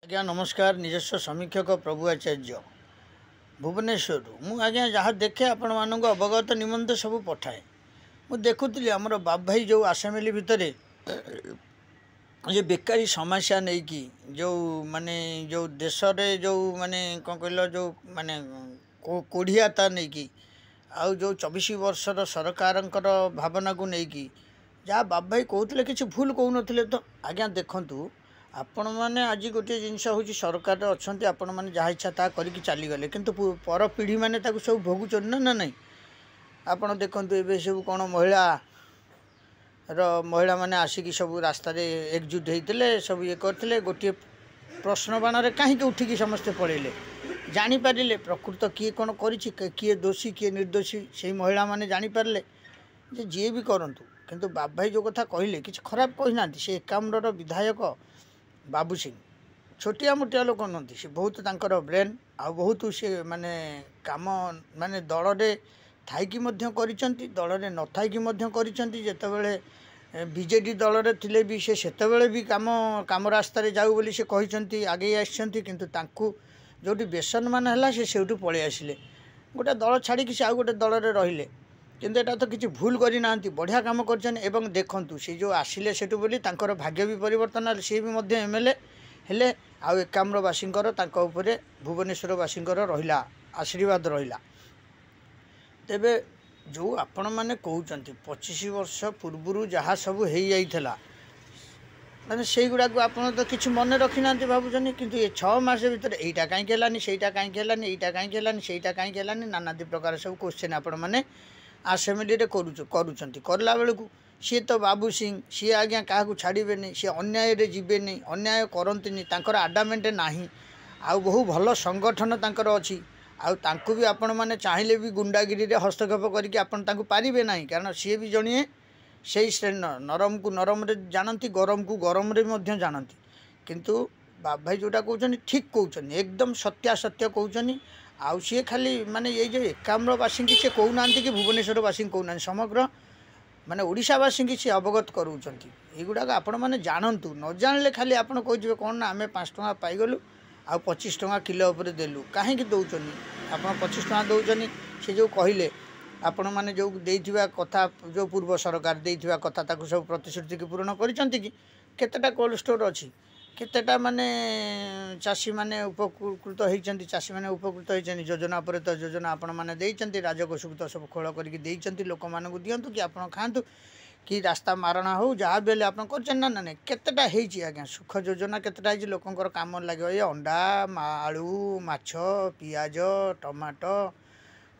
आज्ञा नमस्कार। निजस्व समीक्षक प्रभु आचार्य भुवनेश्वर मु आज्ञा जहाँ देखे आपण मानक अवगत निमंते सब पठाए। मु देखुली आमर बाप भाई जो आसेम्बली भितर ये बेकारी समस्या नहीं कि जो माने जो देश रे जो माने कौन कहल जो माने कोढ़ियाता नहीं कि आउ जो 24 वर्षर सरकार भावना को लेकिन जहाँ बाप भाई कहते कि भूल कहून तो आज्ञा देखूँ आपण मैंने आज गोटे जिनस हूँ सरकार अच्छा आपण मैंने जहाँ इच्छा ता करके चलीगले किंतु पर पीढ़ी मैंने सब भोगुन ना नहीं। आपड़ देखु ए सब कौन महिला मैंने आसिक सब रास्त एकजुट होते सब ये करते गोटे प्रश्न बाण कहीं उठिकी समस्ते पड़े जानीपारे प्रकृत किए कौन किए दोषी किए निर्दोषी से महिला मैंने जानीपारे जी भी करूँ किंतु बाप भाई जो कथा कहले कि खराब कहना से एकाम्र विधायक बाबू सिंह छोटिया मोटिया लोक नुहति से बहुत तांकर ब्रेन आ बहुत से माने काम माने दल रे थाईकी मध्य करिसंती दल रे न थाईकी मध्य करिसंती जेतेबेले बीजेडी दल रे थिले भी से सेतेबेले भी काम रास्ता रे जाऊ बोली से कहिसंती आगे आछंती किंतु तांकू जोटी बेसन मान हला से सेउटू पळे आसिले गोटे दल छाड़ी कि से आ गोटे दल रे रहिले किंतु एटा तो किसी भूल करना बढ़िया कम कर देखु सी जो आसिले सेठू बोली तांकर भाग्य भी परिवर्तन सी भी मध्य एमएलए हेले आउ एकाम्रवासी भुवनेश्वरवासी रहा आशीर्वाद रहा। तेबे जो आपण मैंने कहते 25 वर्ष पूर्व जहाँ सब हो जाइला मैंने से गुड़ा को आप तो किसी मन रखी ना भावुं किंतु ये 6 मास भर यहीटा कहीं हेलानी सहीटा कहीं हेलानी यहीटा कहीं हेलानी सहीटा कहीं हेलानी नानादी प्रकार सब क्वेश्चन आपण मैंने आसेम्बली करला बेलू सी तो बाबू सिंह सी आज्ञा क्या छाड़े सी अन्याय जीवे नहीं अन्याय करती आडामेंट ना आउ बहु भल संगठन तांकर अच्छी आउ भी आपण मैंने चाहिए भी गुंडागिरी रे हस्तक्षेप करके आपण पारे ना कारण सी भी जड़िए से श्रेणी नरम को नरम रे जानती गरम को गरम रे मध्य जानती किंतु बाप भाई जोटा कहते ठीक कहते एकदम सत्यासत्य कहते आउ सी खाली माने ये जो एकाम्रवासी की सी कहना कि भुवनेश्वरवासी कहना समग्र माने ओडिशावासी की सी अवगत करूँच युवाक आपण मैंने जानतु न जानले खाली आपड़ कहे कौन ना आम 5 टଙ୍କା पाईगलु आ 25 टଙ୍କା किलो उपर देलु कहीं दौरान आप 25 टଙ୍କା दौरान से जो कहले आपण मैंने जो देइथिबा कथा जो पूर्व सरकार देइथिबा कथा ताकू सब प्रतिश्रुति की पूर्ण करिसंती कि केतेटा कोल्ड स्टोर अच्छी केतेटा माने चाषी माने उपकृत होती चाषी माने उपकृत होती योजना पर तो योजना आपण मैंने देइचंती राजकोष तो सब खोल करके देइचंती लोक मानकु दियंतु कि आपण खातु कि रास्ता मारणा हो जहाँ भी आप कर ना ना केतेटा होइछि आज्ञा सुख योजना केतेटा होइछि लोकंकर काम लगे ये अंडा आलू माछ पियाज टमाटो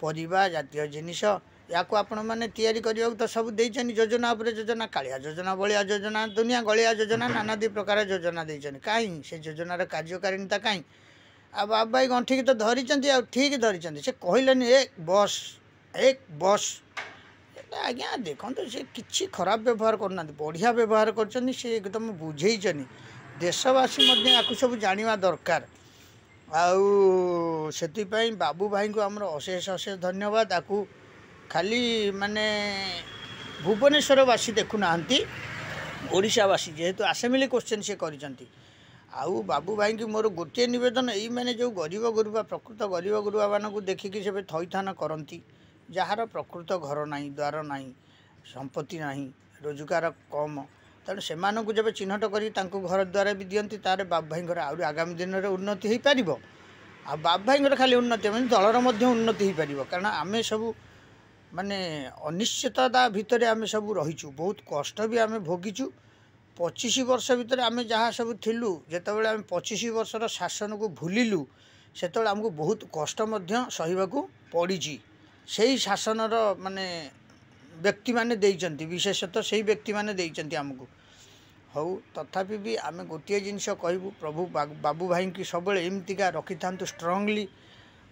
परिबा जातीय जिनिस या आपण मैंने तैयारी करने तो सब देइछन योजना पर योजना कालिया योजना बलिया योजना दुनिया गलिया योजना नानादी प्रकार योजना देइछन कहीं से योजनार कार्यकारिणीता कहीं आ बाप भाई गंठी तो धरी आ ठीक धरी से कहलेनि एक बस आज्ञा देखो से किसी खराब व्यवहार करना बढ़िया व्यवहार कर एकदम बुझेचन देशवासी या सब जाना दरकार आउ से बाबू भाई को आमर अशेष अशेष धन्यवाद आपको खाली माने भुवनेश्वरवासी देखुना ओडिशावासी जेहेतु आसेम्बली क्वेश्चन से करिसंती आउ बाबू भाई की मोर गोटे निवेदन यही मैंने जो गरीब गुरुबा प्रकृत गरीब गुरुबा मानू देखिकी से थईथान करती जार प्रकृत घर ना द्वार ना संपत्ति ना रोजगार कम तेणु से जब चिन्हट कर घर द्वार भी दिखती तार बाप भाई आहरी आगामी दिन में उन्नति हो पार आ बाप भाई खाली उन्नति दलर उन्नति हो पार कारण आम सब माने अनिश्चितता भितर आम सब रहीचु बहुत कष्ट भी आम भोगीचु 25 वर्ष भितर आम जहाँ सब थिलु जेतेबेले आम 25 वर्षर शासन को भूलिलु सेतेबेले आमको बहुत कष्ट सहिबाकू पड़ी से शासनर माने व्यक्ति माने देइचंती विशेषतः से व्यक्ति माने देइचंती आमको हौ तथापि भी आम गोटे जिनस कहबू प्रभु बाबू भाई की सब एमतीका रखि था स्ट्रंगली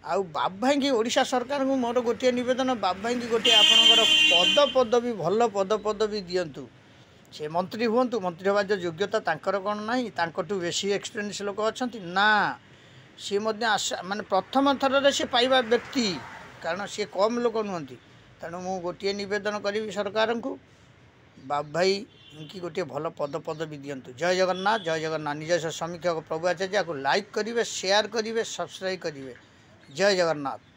आउ बाप भाई की ओडिशा सरकार को मोर गोटे निवेदन बाप भाई की गोटे आपणकर पद पदवी भल पद पदवी दिंतु से मंत्री हूँ मंत्री हवा जो योग्यता तांकर कौन ना तांकटू बेसी एक्सपीरियंस लोक अच्छा ना सी माने प्रथम थर से पाइबा व्यक्ति कारण सी कम लोक नुहति तेणु मु गोटे निवेदन करी सरकार को बाप भाई कि गोटे भल पदपदवी दिंतु। जय जगन्नाथ निज समीक्षक प्रभु आचार्य को लाइक करेंगे, शेयर करेंगे, सब्सक्राइब करेंगे। जय जगन्नाथ।